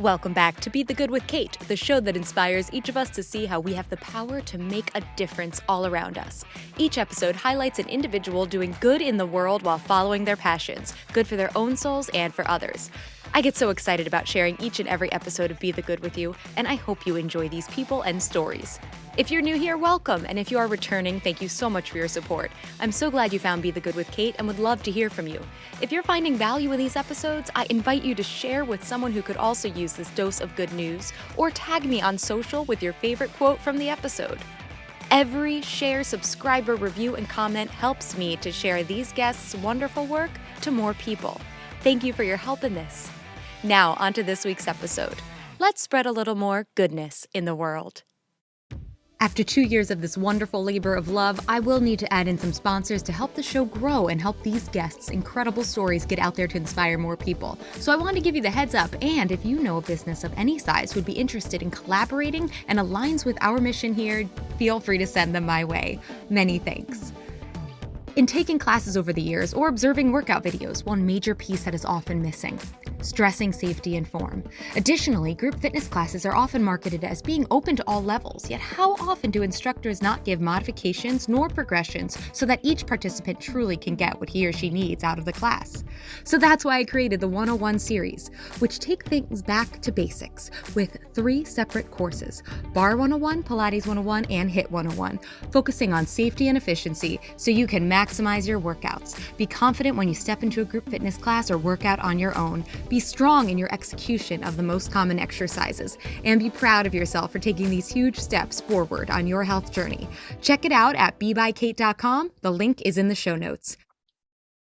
Welcome back to Be the Good with Kate, the show that inspires each of us to see how we have the power to make a difference all around us. Each episode highlights an individual doing good in the world while following their passions, good for their own souls and for others. I get so excited about sharing each and every episode of Be the Good with you, and I hope you enjoy these people and stories. If you're new here, welcome, and if you are returning, thank you so much for your support. I'm so glad you found Be the Good with Kate and would love to hear from you. If you're finding value in these episodes, I invite you to share with someone who could also use this dose of good news, or tag me on social with your favorite quote from the episode. Every share, subscriber, review, and comment helps me to share these guests' wonderful work to more people. Thank you for your help in this. Now, on to this week's episode. Let's spread a little more goodness in the world. After 2 years of this wonderful labor of love, I will need to add in some sponsors to help the show grow and help these guests' incredible stories get out there to inspire more people. So I wanted to give you the heads up, and if you know a business of any size who would be interested in collaborating and aligns with our mission here, feel free to send them my way. Many thanks. In taking classes over the years or observing workout videos, one major piece that is often missing: stressing safety and form. Additionally, group fitness classes are often marketed as being open to all levels, yet how often do instructors not give modifications nor progressions so that each participant truly can get what he or she needs out of the class? So that's why I created the 101 series, which take things back to basics with 3 separate courses: Bar 101, Pilates 101, and HIIT 101, focusing on safety and efficiency so you can maximize your workouts. Be confident when you step into a group fitness class or workout on your own. Be strong in your execution of the most common exercises, and be proud of yourself for taking these huge steps forward on your health journey. Check it out at bebykate.com. The link is in the show notes.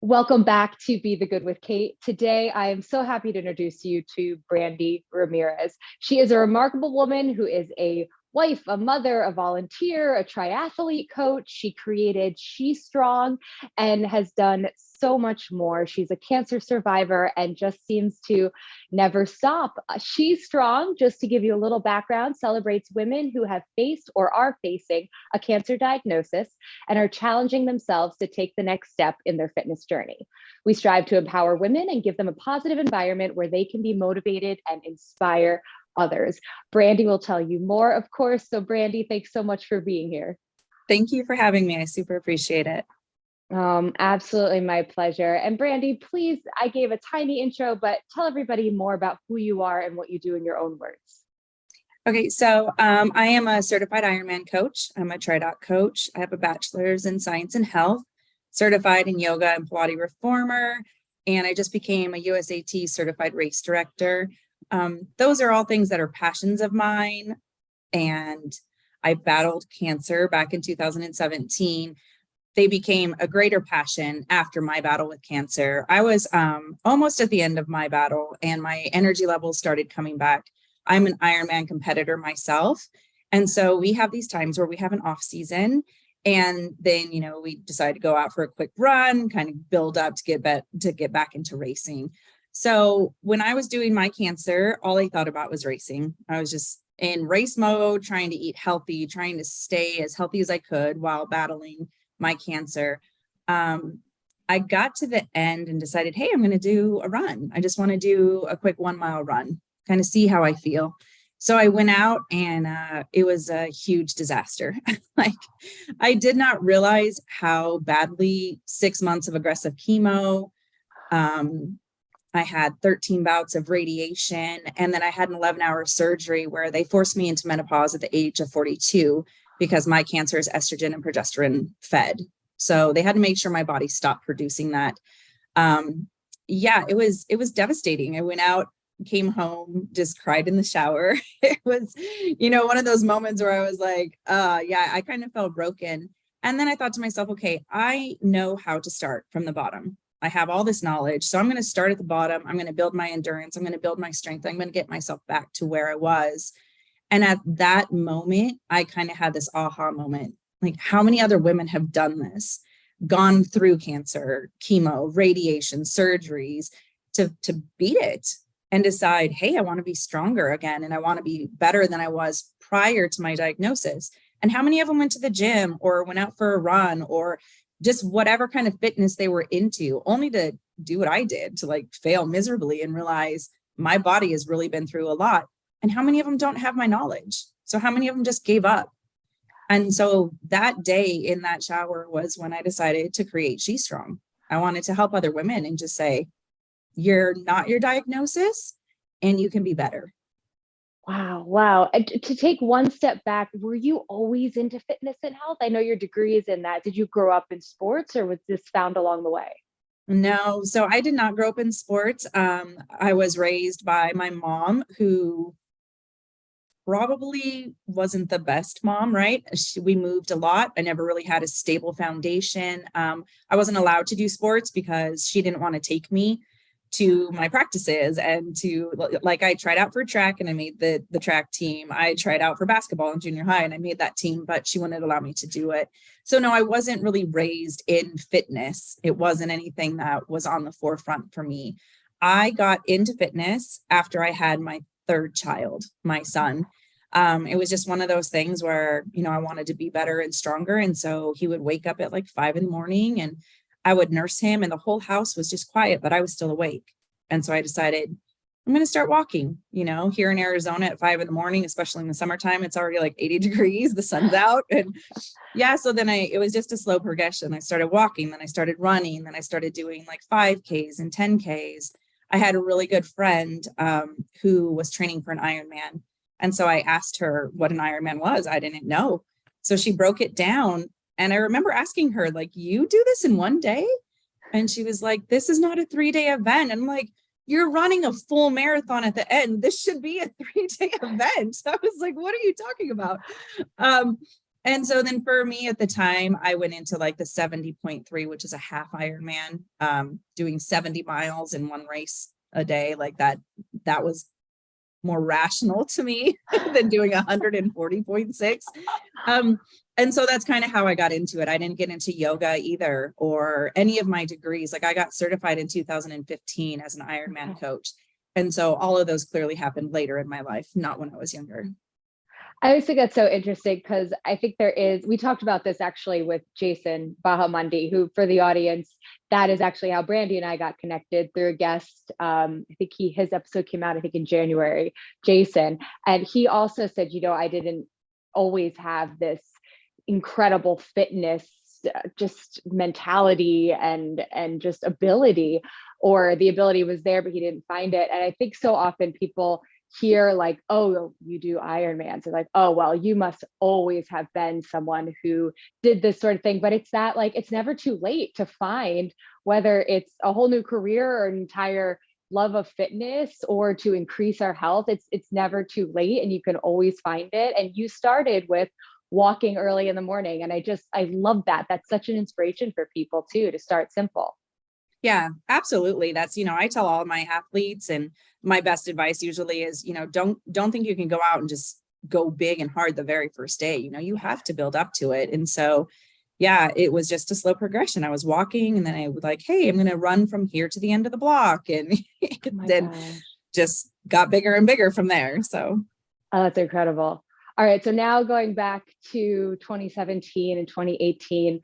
Welcome back to Be the Good with Kate. Today, I am so happy to introduce you to Brandy Ramirez. She is a remarkable woman who is a wife, a mother, a volunteer, a triathlete coach. She created SheStrong and has done so much more. She's a cancer survivor and just seems to never stop. SheStrong, just to give you a little background, celebrates women who have faced or are facing a cancer diagnosis and are challenging themselves to take the next step in their fitness journey. We strive to empower women and give them a positive environment where they can be motivated and inspire others. Brandy will tell you more, of course. So Brandy, thanks so much for being here. Thank you for having me. I super appreciate it. Absolutely my pleasure. And Brandy, please, I gave a tiny intro, but tell everybody more about who you are and what you do in your own words. Okay, so I am a certified Ironman coach. I'm a tri-dot coach. I have a bachelor's in science and health, certified in yoga and Pilates reformer, and I just became a USAT certified race director. Those are all things that are passions of mine. And I battled cancer back in 2017. They became a greater passion after my battle with cancer. I was almost at the end of my battle and my energy levels started coming back. I'm an Ironman competitor myself. And so we have these times where we have an off season, and then, we decide to go out for a quick run, kind of build up to get back into racing. So when I was doing my cancer, all I thought about was racing. I was just in race mode, trying to eat healthy, trying to stay as healthy as I could while battling my cancer. I got to the end and decided, hey, I'm going to do a run. I just want to do a quick 1 mile run, kind of see how I feel. So I went out and it was a huge disaster. I did not realize how badly 6 months of aggressive chemo, I had 13 bouts of radiation, and then I had an 11-hour surgery where they forced me into menopause at the age of 42 because my cancer is estrogen and progesterone fed. So they had to make sure my body stopped producing that. It was devastating. I went out, came home, just cried in the shower. It was, one of those moments where I was like, I kind of felt broken. And then I thought to myself, okay, I know how to start from the bottom. I have all this knowledge. So I'm going to start at the bottom. I'm going to build my endurance. I'm going to build my strength. I'm going to get myself back to where I was. And at that moment, I kind of had this aha moment. Like, how many other women have done this, gone through cancer, chemo, radiation, surgeries to beat it and decide, hey, I want to be stronger again. And I want to be better than I was prior to my diagnosis. And how many of them went to the gym or went out for a run or just whatever kind of fitness they were into, only to do what I did, to fail miserably and realize my body has really been through a lot. And how many of them don't have my knowledge? So how many of them just gave up? And so that day in that shower was when I decided to create SheStrong. I wanted to help other women and just say, you're not your diagnosis and you can be better. Wow. Wow. And to take one step back, were you always into fitness and health? I know your degree is in that. Did you grow up in sports or was this found along the way? No, so I did not grow up in sports. I was raised by my mom, who probably wasn't the best mom, right? We moved a lot. I never really had a stable foundation. I wasn't allowed to do sports because she didn't want to take me to my practices and to, like, I tried out for track and I made the track team. I tried out for basketball in junior high and I made that team, but she wouldn't allow me to do it. So no, I wasn't really raised in fitness. It wasn't anything that was on the forefront for me. I got into fitness after I had my third child, my son. It was just one of those things where, I wanted to be better and stronger. And so he would wake up at like 5 a.m. and I would nurse him and the whole house was just quiet, but I was still awake. And so I decided I'm going to start walking, here in Arizona at 5 a.m, especially in the summertime, it's already like 80 degrees, the sun's out. And yeah, so then it was just a slow progression. I started walking, then I started running, then I started doing like 5Ks and 10Ks. I had a really good friend who was training for an Ironman. And so I asked her what an Ironman was. I didn't know. So she broke it down. And I remember asking her, like, you do this in one day? And she was like, this is not a 3-day event. And I'm like, you're running a full marathon at the end. This should be a 3-day event. So I was like, what are you talking about? And so then for me at the time, I went into like the 70.3, which is a half Ironman, doing 70 miles in one race a day. Like that was more rational to me than doing 140.6. And so that's kind of how I got into it. I didn't get into yoga either or any of my degrees. Like I got certified in 2015 as an Ironman coach. And so all of those clearly happened later in my life, not when I was younger. I always think that's so interesting because I think we talked about this actually with Jason Bahamundi, who, for the audience, that is actually how Brandy and I got connected through a guest. I think his episode came out, I think in January, Jason. And he also said, I didn't always have this incredible fitness, just mentality and just ability, or the ability was there, but he didn't find it. And I think so often people hear like, oh, you do Ironmans. They're like, oh, well, you must always have been someone who did this sort of thing. But it's that, like, it's never too late to find, whether it's a whole new career or an entire love of fitness or to increase our health. It's never too late and you can always find it. And you started with walking early in the morning. And I love that. That's such an inspiration for people too, to start simple. Yeah, absolutely. That's, I tell all my athletes, and my best advice usually is, don't think you can go out and just go big and hard the very first day. You have to build up to it. And so, yeah, it was just a slow progression. I was walking and then I would like, hey, I'm going to run from here to the end of the block. And then just got bigger and bigger from there. So. Oh, that's incredible. All right. So now going back to 2017 and 2018,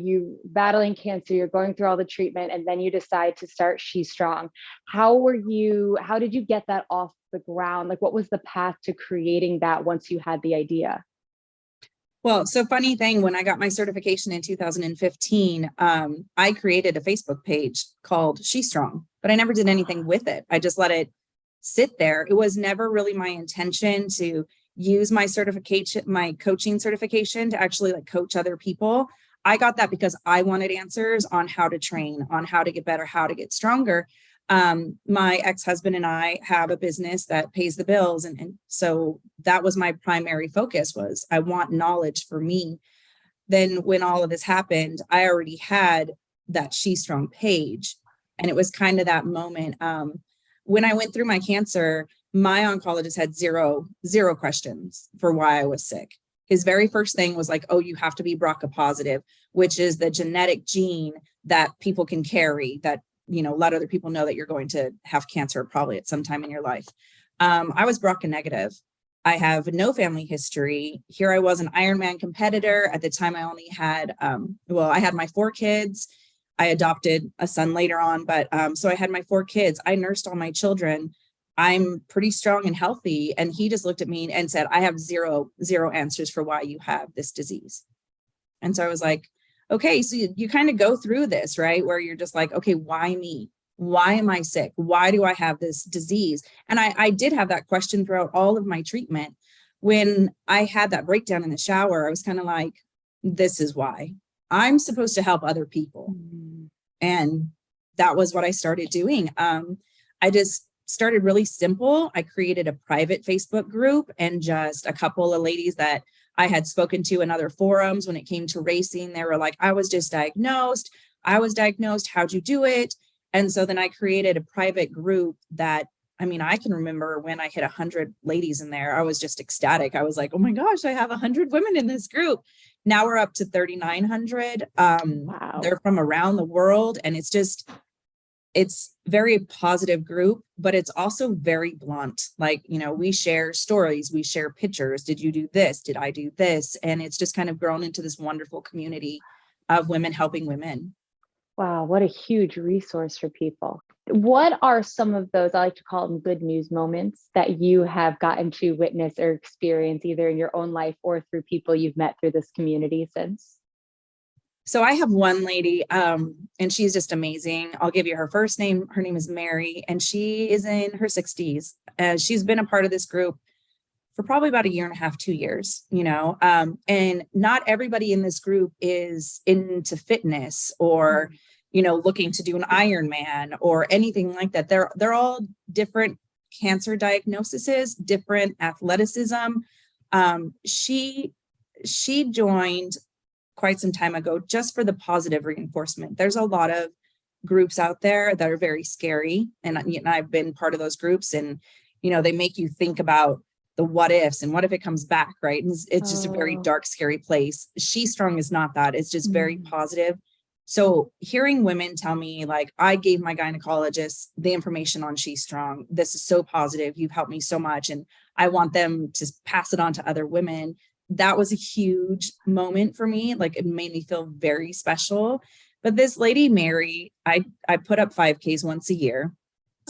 you battling cancer, you're going through all the treatment, and then you decide to start SheStrong. How did you get that off the ground? Like, what was the path to creating that once you had the idea? Well, so funny thing, when I got my certification in 2015, I created a Facebook page called SheStrong, but I never did anything with it. I just let it sit there. It was never really my intention to use my certification, my coaching certification, to actually like coach other people. I got that because I wanted answers on how to train, on how to get better, how to get stronger. My ex-husband and I have a business that pays the bills. And so that was my primary focus, was I want knowledge for me. Then when all of this happened, I already had that SheStrong page. And it was kind of that moment. When I went through my cancer, my oncologist had zero questions for why I was sick. His very first thing was like, oh, you have to be BRCA positive, which is the genetic gene that people can carry that, let other people know that you're going to have cancer probably at some time in your life. I was BRCA negative. I have no family history. Here I was, an Ironman competitor. At the time, I only had, I had my 4 kids. I adopted a son later on, but so I had my 4 kids. I nursed all my children. I'm pretty strong and healthy. And he just looked at me and said, I have zero answers for why you have this disease. And so I was like, okay, so you kind of go through this, right? Where you're just like, okay, why me? Why am I sick? Why do I have this disease? And I did have that question throughout all of my treatment. When I had that breakdown in the shower, I was kind of like, this is why. I'm supposed to help other people. And that was what I started doing. I just started really simple. I created a private Facebook group and just a couple of ladies that I had spoken to in other forums when it came to racing. They were like, I was diagnosed. How'd you do it? And so then I created a private group that, I mean, I can remember when I hit 100 ladies in there, I was just ecstatic. I was like, oh my gosh, I have 100 women in this group. Now we're up to 3,900. Wow. They're from around the world. And it's very positive group, but it's also very blunt. Like, we share stories, we share pictures. Did you do this? Did I do this? And it's just kind of grown into this wonderful community of women helping women. Wow, what a huge resource for people. What are some of those, I like to call them good news moments, that you have gotten to witness or experience either in your own life or through people you've met through this community since? So I have one lady, and she's just amazing. I'll give you her first name. Her name is Mary, and she is in her 60s. She's been a part of this group for probably about 1.5 to 2 years, and not everybody in this group is into fitness or, looking to do an Ironman or anything like that. They're all different cancer diagnoses, different athleticism. She joined quite some time ago just for the positive reinforcement. There's a lot of groups out there that are very scary. And I've been part of those groups, and, they make you think about the what ifs and what if it comes back, right? And it's just a very dark, scary place. SheStrong is not that. It's just very positive. So hearing women tell me, like, I gave my gynecologist the information on SheStrong. This is so positive. You've helped me so much. And I want them to pass it on to other women. That was a huge moment for me. Like, it made me feel very special. But this lady, Mary, I put up 5Ks once a year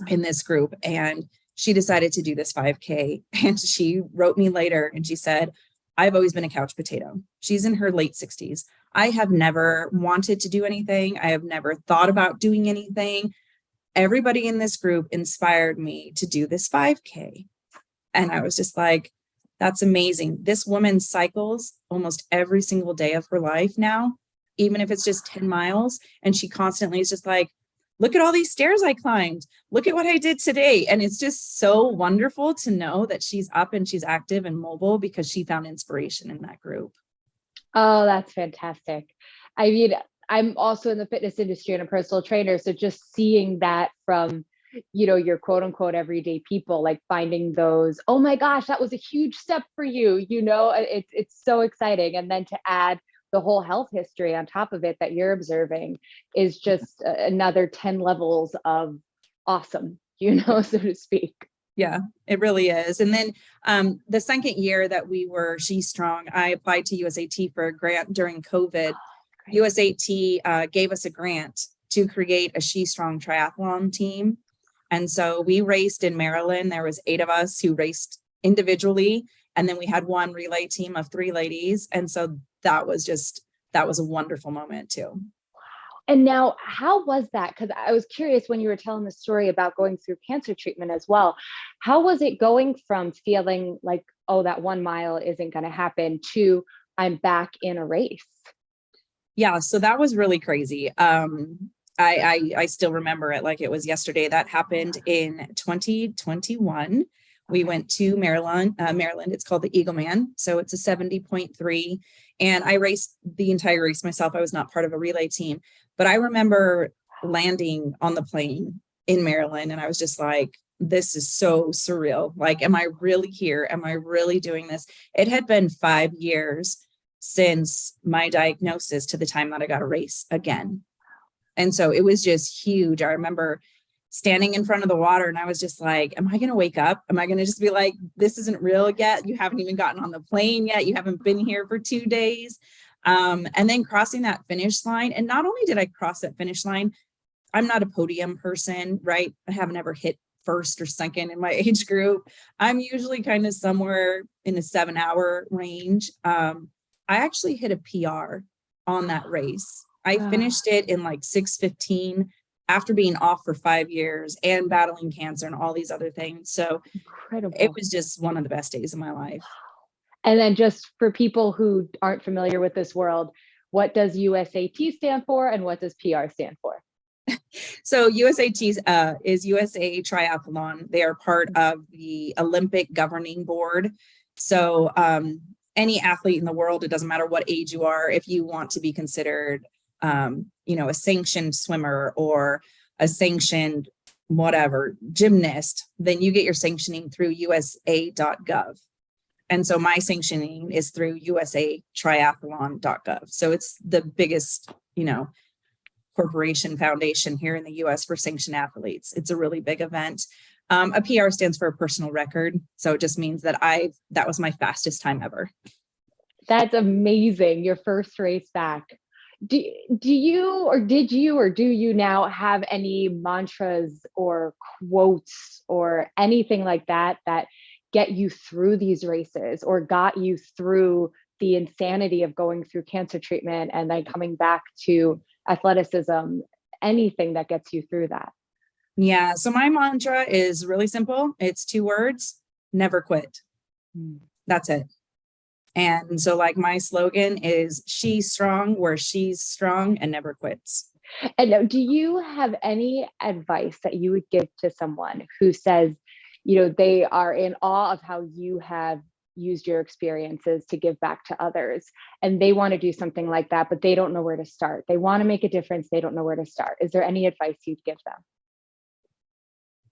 in this group, and she decided to do this 5K. And she wrote me later and she said, I've always been a couch potato. She's in her late 60s. I have never wanted to do anything. I have never thought about doing anything. Everybody in this group inspired me to do this 5K. And I was just like, that's amazing. This woman cycles almost every single day of her life now, even if it's just 10 miles. And she constantly is just like, look at all these stairs I climbed. Look at what I did today. And it's just so wonderful to know that she's up and she's active and mobile because she found inspiration in that group. Oh, that's fantastic. I mean, I'm also in the fitness industry and a personal trainer. So just seeing that from, your quote unquote everyday people, like finding those, oh my gosh, that was a huge step for you. It's so exciting. And then to add the whole health history on top of it that you're observing is just another 10 levels of awesome, so to speak. Yeah, it really is. And then the second year that we were SheStrong, I applied to USAT for a grant during COVID. USAT gave us a grant to create a SheStrong triathlon team. And so we raced in Maryland. There was 8 of us who raced individually. And then we had one relay team of 3 ladies. And so that was a wonderful moment too. And now, how was that? Because I was curious when you were telling the story about going through cancer treatment as well. How was it going from feeling like, oh, that 1 mile isn't going to happen to I'm back in a race? Yeah, so that was really crazy. I still remember it like it was yesterday. That happened in 2021. We went to Maryland. It's called the Eagle Man. So it's a 70.3. And I raced the entire race myself. I was not part of a relay team, but I remember landing on the plane in Maryland. And I was just like, this is so surreal. Like, am I really here? Am I really doing this? It had been 5 years since my diagnosis to the time that I got to race again. And so it was just huge. I remember standing in front of the water and I was just like, am I going to wake up? Am I going to just be like, this isn't real yet? You haven't even gotten on the plane yet. You haven't been here for 2 days. And then crossing that finish line. And not only did I cross that finish line, I'm not a podium person, right? I haven't ever hit first or second in my age group. I'm usually kind of somewhere in a 7-hour range. I actually hit a PR on that race. I finished it in like 6:15 after being off for 5 years and battling cancer and all these other things. So Incredible. it was just one of the best days of my life. And then just for people who aren't familiar with this world, what does USAT stand for and what does PR stand for? So USAT is USA Triathlon. They are part of the Olympic governing board. So any athlete in the world, it doesn't matter what age you are, if you want to be considered, a sanctioned swimmer or a sanctioned whatever gymnast, then you get your sanctioning through USA.gov. And so my sanctioning is through usatriathlon.gov. So it's the biggest, corporation foundation here in the US for sanctioned athletes. It's a really big event. A PR stands for a personal record. So it just means that that was my fastest time ever. That's amazing. Your first race back. Do you do you now have any mantras or quotes or anything like that get you through these races or got you through the insanity of going through cancer treatment and then coming back to athleticism, anything that gets you through that? Yeah. So my mantra is really simple. It's 2 words: never quit. That's it. And so like my slogan is SheStrong, where she's strong and never quits. And now, do you have any advice that you would give to someone who says, they are in awe of how you have used your experiences to give back to others, and they want to do something like that, but they don't know where to start. They want to make a difference. They don't know where to start. Is there any advice you'd give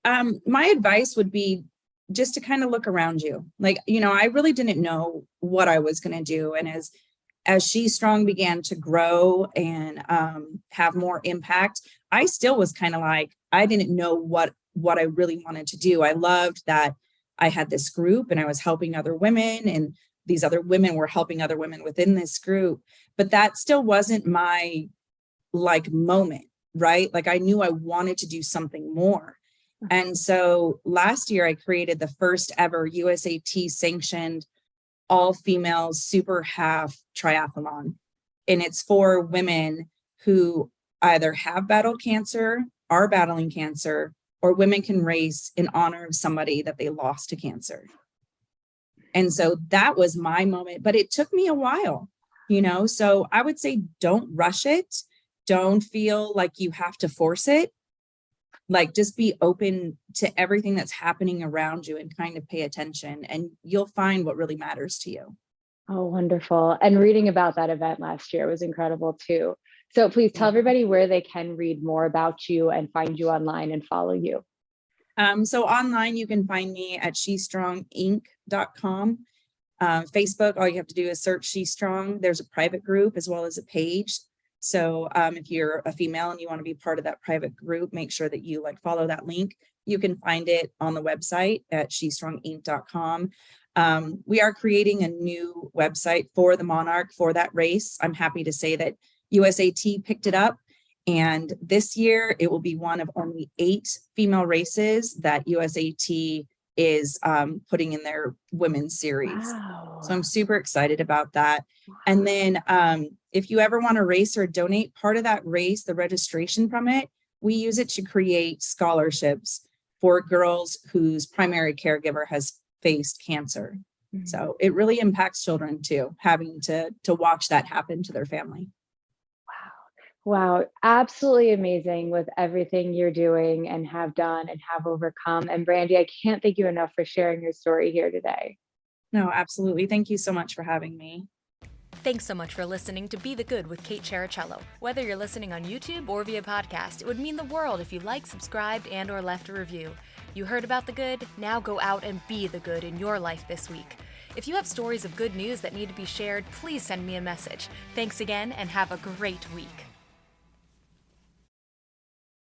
them? My advice would be just to kind of look around you. Like, I really didn't know what I was going to do. And as SheStrong began to grow and have more impact, I still was kind of like, I didn't know what I really wanted to do. I loved that I had this group and I was helping other women, and these other women were helping other women within this group. But that still wasn't my moment, right? Like I knew I wanted to do something more. And so last year I created the first ever USAT sanctioned all-female super half triathlon. And it's for women who either have battled cancer, are battling cancer, or women can race in honor of somebody that they lost to cancer. And so that was my moment, but it took me a while, so I would say don't rush it. Don't feel like you have to force it. Like just be open to everything that's happening around you and kind of pay attention, and you'll find what really matters to you. Oh, wonderful. And reading about that event last year was incredible too. So please tell everybody where they can read more about you and find you online and follow you. So online, you can find me at SheStrongInc.com. Facebook, all you have to do is search SheStrong. There's a private group as well as a page. So if you're a female and you want to be part of that private group, make sure that you follow that link. You can find it on the website at SheStrongInc.com. We are creating a new website for the Monarch for that race. I'm happy to say that USAT picked it up, and this year it will be one of only 8 female races that USAT is putting in their women's series. Wow. So I'm super excited about that. And then if you ever want to race or donate part of that race, the registration from it, we use it to create scholarships for girls whose primary caregiver has faced cancer. Mm-hmm. So it really impacts children too, having to watch that happen to their family. Wow. Absolutely amazing with everything you're doing and have done and have overcome. And Brandy, I can't thank you enough for sharing your story here today. No, absolutely. Thank you so much for having me. Thanks so much for listening to Be the Good with Kate Chericello. Whether you're listening on YouTube or via podcast, it would mean the world if you liked, subscribed, and or left a review. You heard about the good? Now go out and be the good in your life this week. If you have stories of good news that need to be shared, please send me a message. Thanks again and have a great week.